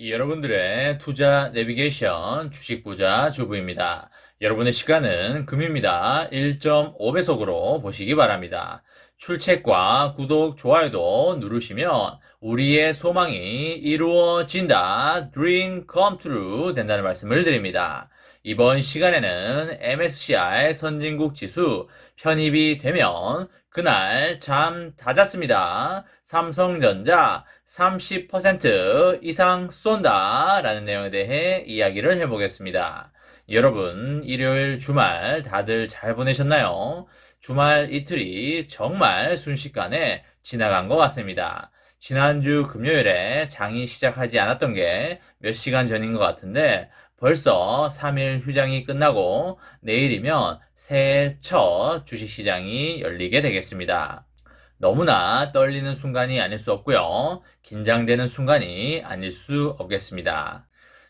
여러분들의 투자 내비게이션 주식부자 주부입니다. 여러분의 시간은 금입니다. 1.5배속으로 보시기 바랍니다. 출첵과 구독, 좋아요도 누르시면 우리의 소망이 이루어진다, Dream come true 된다는 말씀을 드립니다. 이번 시간에는 MSCI 선진국 지수 편입이 되면 그날 잠 다 잤습니다. 삼성전자 30% 이상 쏜다 라는 내용에 대해 이야기를 해보겠습니다. 여러분, 일요일 주말 다들 잘 보내셨나요? 주말 이틀이 정말 순식간에 지나간 것 같습니다. 지난주 금요일에 장이 시작하지 않았던 게 몇 시간 전인 것 같은데 벌써 3일 휴장이 끝나고 내일이면 새해 첫 주식시장이 열리게 되겠습니다. 너무나 떨리는 순간이 아닐 수 없고요. 긴장되는 순간이 아닐 수 없겠습니다.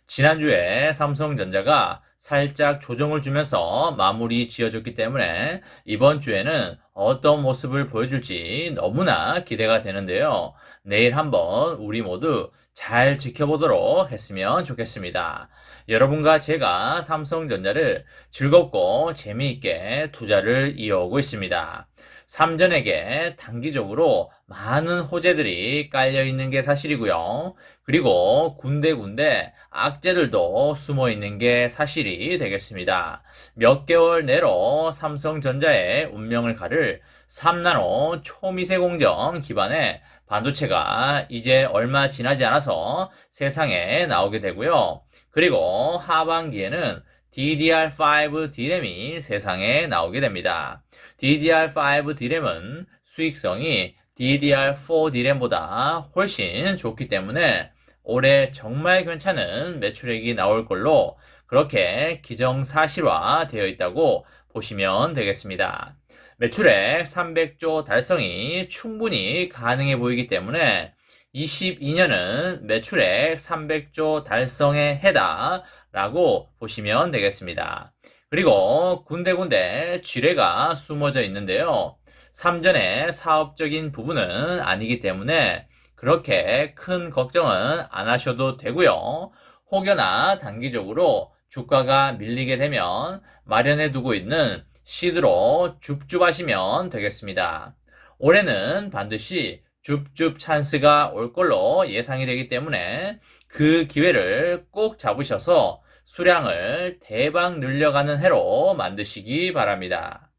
지난주에 삼성전자가 살짝 조정을 주면서 마무리 지어줬기 때문에 이번 주에는 어떤 모습을 보여줄지 너무나 기대가 되는데요. 내일 한번 우리 모두 잘 지켜보도록 했으면 좋겠습니다. 여러분과 제가 삼성전자를 즐겁고 재미있게 투자를 이어오고 있습니다. 삼전에게 단기적으로 많은 호재들이 깔려 있는 게 사실이고요. 그리고 군데군데 악재들도 숨어 있는 게 사실이 되겠습니다. 몇 개월 내로 삼성전자의 운명을 가를 3나노 초미세 공정 기반의 반도체가 이제 얼마 지나지 않아서 세상에 나오게 되고요. 그리고 하반기에는 DDR5 D램이 세상에 나오게 됩니다. DDR5 D램은 수익성이 DDR4 D램보다 훨씬 좋기 때문에 올해 정말 괜찮은 매출액이 나올 걸로 그렇게 기정사실화 되어 있다고 보시면 되겠습니다. 매출액 300조 달성이 충분히 가능해 보이기 때문에 22년은 매출액 300조 달성의 해다 라고 보시면 되겠습니다. 그리고 군데군데 지뢰가 숨어져 있는데요. 삼전의 사업적인 부분은 아니기 때문에 그렇게 큰 걱정은 안 하셔도 되고요. 혹여나 단기적으로 주가가 밀리게 되면 마련해 두고 있는 시드로 줍줍하시면 되겠습니다. 올해는 반드시 줍줍 찬스가 올 걸로 예상이 되기 때문에 그 기회를 꼭 잡으셔서 수량을 대박 늘려가는 해로 만드시기 바랍니다.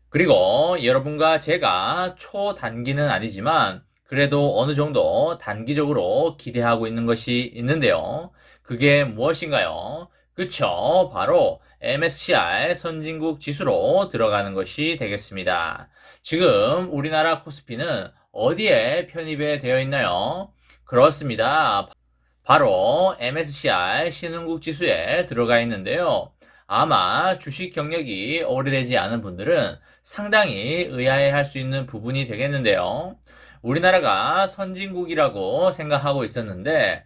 그리고 여러분과 제가 초단기는 아니지만 그래도 어느 정도 단기적으로 기대하고 있는 것이 있는데요. 그게 무엇인가요? 그쵸, 바로 MSCI 선진국 지수로 들어가는 것이 되겠습니다. 지금 우리나라 코스피는 어디에 편입이 되어 있나요? 그렇습니다. 바로 MSCI 신흥국 지수에 들어가 있는데요. 아마 주식 경력이 오래되지 않은 분들은 상당히 의아해할 수 있는 부분이 되겠는데요. 우리나라가 선진국이라고 생각하고 있었는데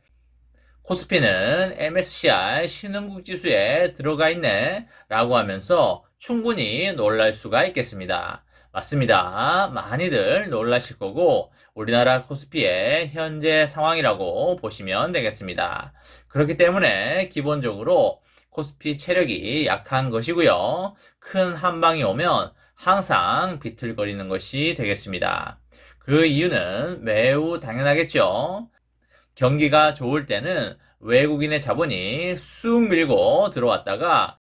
코스피는 MSCI 신흥국 지수에 들어가 있네 라고 하면서 충분히 놀랄 수가 있겠습니다. 맞습니다. 많이들 놀라실 거고 우리나라 코스피의 현재 상황이라고 보시면 되겠습니다. 그렇기 때문에 기본적으로 코스피 체력이 약한 것이고요. 큰 한방이 오면 항상 비틀거리는 것이 되겠습니다. 그 이유는 매우 당연하겠죠. 경기가 좋을 때는 외국인의 자본이 쑥 밀고 들어왔다가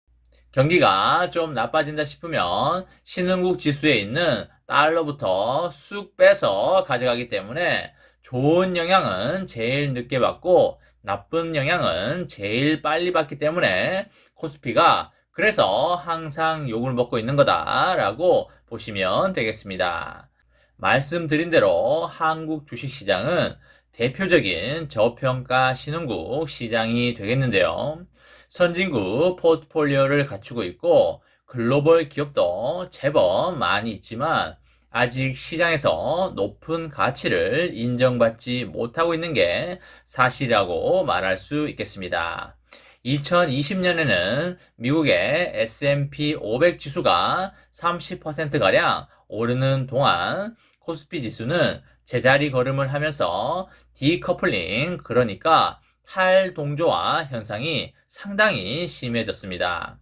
경기가 좀 나빠진다 싶으면 신흥국 지수에 있는 달러부터 쑥 빼서 가져가기 때문에 좋은 영향은 제일 늦게 받고 나쁜 영향은 제일 빨리 받기 때문에 코스피가 그래서 항상 욕을 먹고 있는 거다라고 보시면 되겠습니다. 말씀드린 대로 한국 주식시장은 대표적인 저평가 신흥국 시장이 되겠는데요. 선진국 포트폴리오를 갖추고 있고 글로벌 기업도 제법 많이 있지만 아직 시장에서 높은 가치를 인정받지 못하고 있는 게 사실이라고 말할 수 있겠습니다. 2020년에는 미국의 S&P 500 지수가 30%가량 오르는 동안 코스피 지수는 제자리 걸음을 하면서 디커플링, 그러니까 탈동조화 현상이 상당히 심해졌습니다.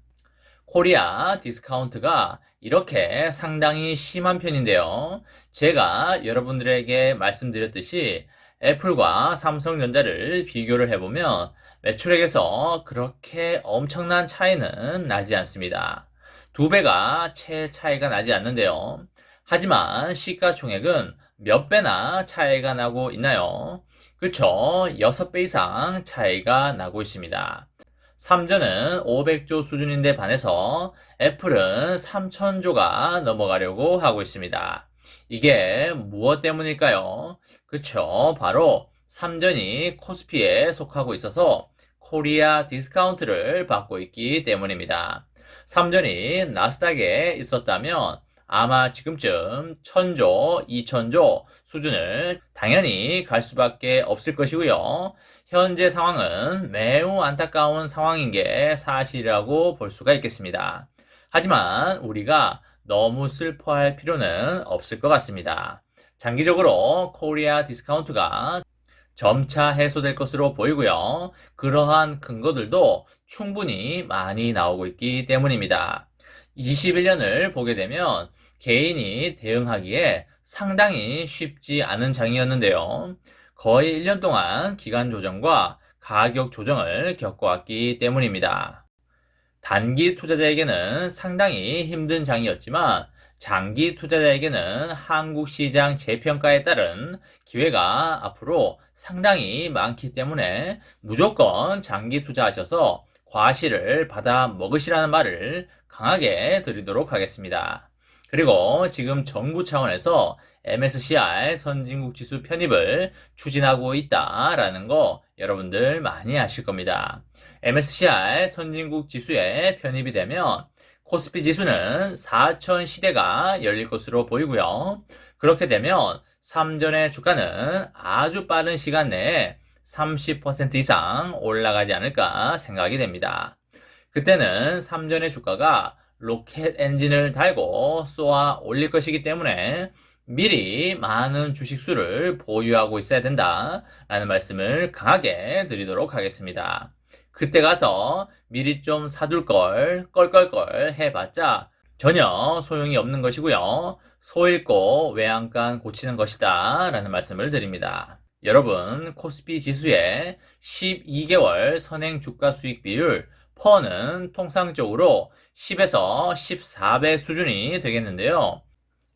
코리아 디스카운트가 이렇게 상당히 심한 편인데요. 제가 여러분들에게 말씀드렸듯이 애플과 삼성전자를 비교를 해보면 매출액에서 그렇게 엄청난 차이는 나지 않습니다. 두 배가 채 차이가 나지 않는데요. 하지만 시가총액은 몇 배나 차이가 나고 있나요? 그쵸? 6배 이상 차이가 나고 있습니다. 삼전은 500조 수준인데 반해서 애플은 3000조가 넘어가려고 하고 있습니다. 이게 무엇 때문일까요? 그쵸, 바로 삼전이 코스피에 속하고 있어서 코리아 디스카운트를 받고 있기 때문입니다. 삼전이 나스닥에 있었다면 아마 지금쯤 1000조, 2000조 수준을 당연히 갈 수밖에 없을 것이고요. 현재 상황은 매우 안타까운 상황인 게 사실이라고 볼 수가 있겠습니다. 하지만 우리가 너무 슬퍼할 필요는 없을 것 같습니다. 장기적으로 코리아 디스카운트가 점차 해소될 것으로 보이고요. 그러한 근거들도 충분히 많이 나오고 있기 때문입니다. 21년을 보게 되면 개인이 대응하기에 상당히 쉽지 않은 장이었는데요. 거의 1년 동안 기간 조정과 가격 조정을 겪어왔기 때문입니다. 단기 투자자에게는 상당히 힘든 장이었지만 장기 투자자에게는 한국 시장 재평가에 따른 기회가 앞으로 상당히 많기 때문에 무조건 장기 투자하셔서 과실을 받아 먹으시라는 말을 강하게 드리도록 하겠습니다. 그리고 지금 정부 차원에서 MSCI 선진국 지수 편입을 추진하고 있다라는 거 여러분들 많이 아실 겁니다. MSCI 선진국 지수에 편입이 되면 코스피 지수는 4천 시대가 열릴 것으로 보이고요. 그렇게 되면 삼전의 주가는 아주 빠른 시간 내에 30% 이상 올라가지 않을까 생각이 됩니다. 그때는 삼전의 주가가 로켓 엔진을 달고 쏘아 올릴 것이기 때문에 미리 많은 주식수를 보유하고 있어야 된다라는 말씀을 강하게 드리도록 하겠습니다. 그때 가서 미리 좀 사둘 걸 껄껄껄 해봤자 전혀 소용이 없는 것이고요. 소 잃고 외양간 고치는 것이다 라는 말씀을 드립니다. 여러분, 코스피 지수의 12개월 선행 주가 수익 비율 퍼는 통상적으로 10에서 14배 수준이 되겠는데요.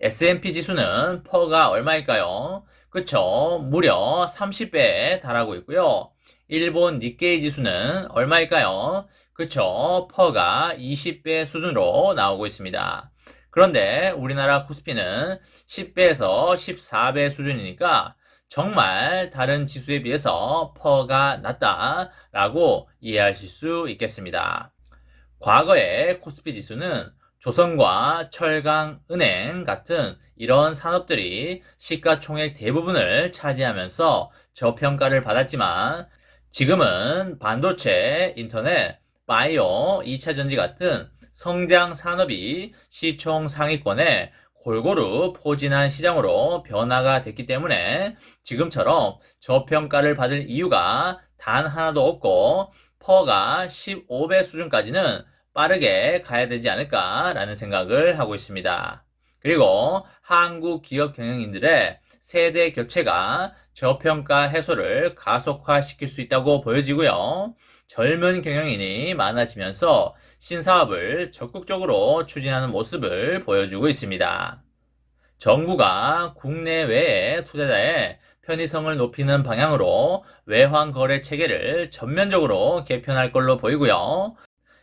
S&P 지수는 퍼가 얼마일까요? 그쵸, 무려 30배에 달하고 있고요. 일본 니케이 지수는 얼마일까요? 그쵸, 퍼가 20배 수준으로 나오고 있습니다. 그런데 우리나라 코스피는 10배에서 14배 수준이니까 정말 다른 지수에 비해서 퍼가 낮다라고 이해하실 수 있겠습니다. 과거의 코스피 지수는 조선과 철강, 은행 같은 이런 산업들이 시가총액 대부분을 차지하면서 저평가를 받았지만 지금은 반도체, 인터넷, 바이오, 2차전지 같은 성장 산업이 시총 상위권에 골고루 포진한 시장으로 변화가 됐기 때문에 지금처럼 저평가를 받을 이유가 단 하나도 없고 퍼가 15배 수준까지는 빠르게 가야 되지 않을까라는 생각을 하고 있습니다. 그리고 한국 기업 경영인들의 세대 교체가 저평가 해소를 가속화시킬 수 있다고 보여지고요. 젊은 경영인이 많아지면서 신사업을 적극적으로 추진하는 모습을 보여주고 있습니다. 정부가 국내외의 투자자의 편의성을 높이는 방향으로 외환 거래 체계를 전면적으로 개편할 걸로 보이고요.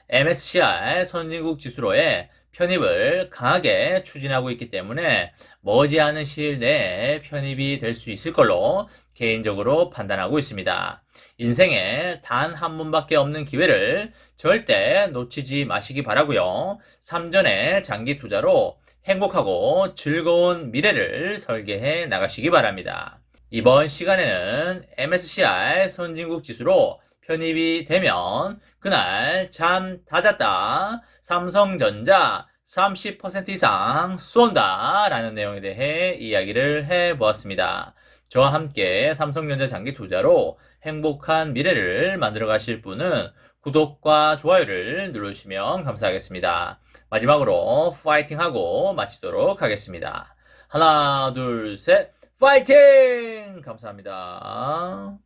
MSCI 선진국 지수로의 편입을 강하게 추진하고 있기 때문에 머지않은 시일 내에 편입이 될 수 있을 걸로 개인적으로 판단하고 있습니다. 인생에 단 한 번밖에 없는 기회를 절대 놓치지 마시기 바라고요. 삼전의 장기 투자로 행복하고 즐거운 미래를 설계해 나가시기 바랍니다. 이번 시간에는 MSCI 선진국 지수로 편입이 되면 그날 잠 다 잤다. 삼성전자 30% 이상 쏜다 라는 내용에 대해 이야기를 해보았습니다. 저와 함께 삼성전자 장기 투자로 행복한 미래를 만들어 가실 분은 구독과 좋아요를 눌러주시면 감사하겠습니다. 마지막으로 파이팅하고 마치도록 하겠습니다. 하나, 둘, 셋, 파이팅! 감사합니다.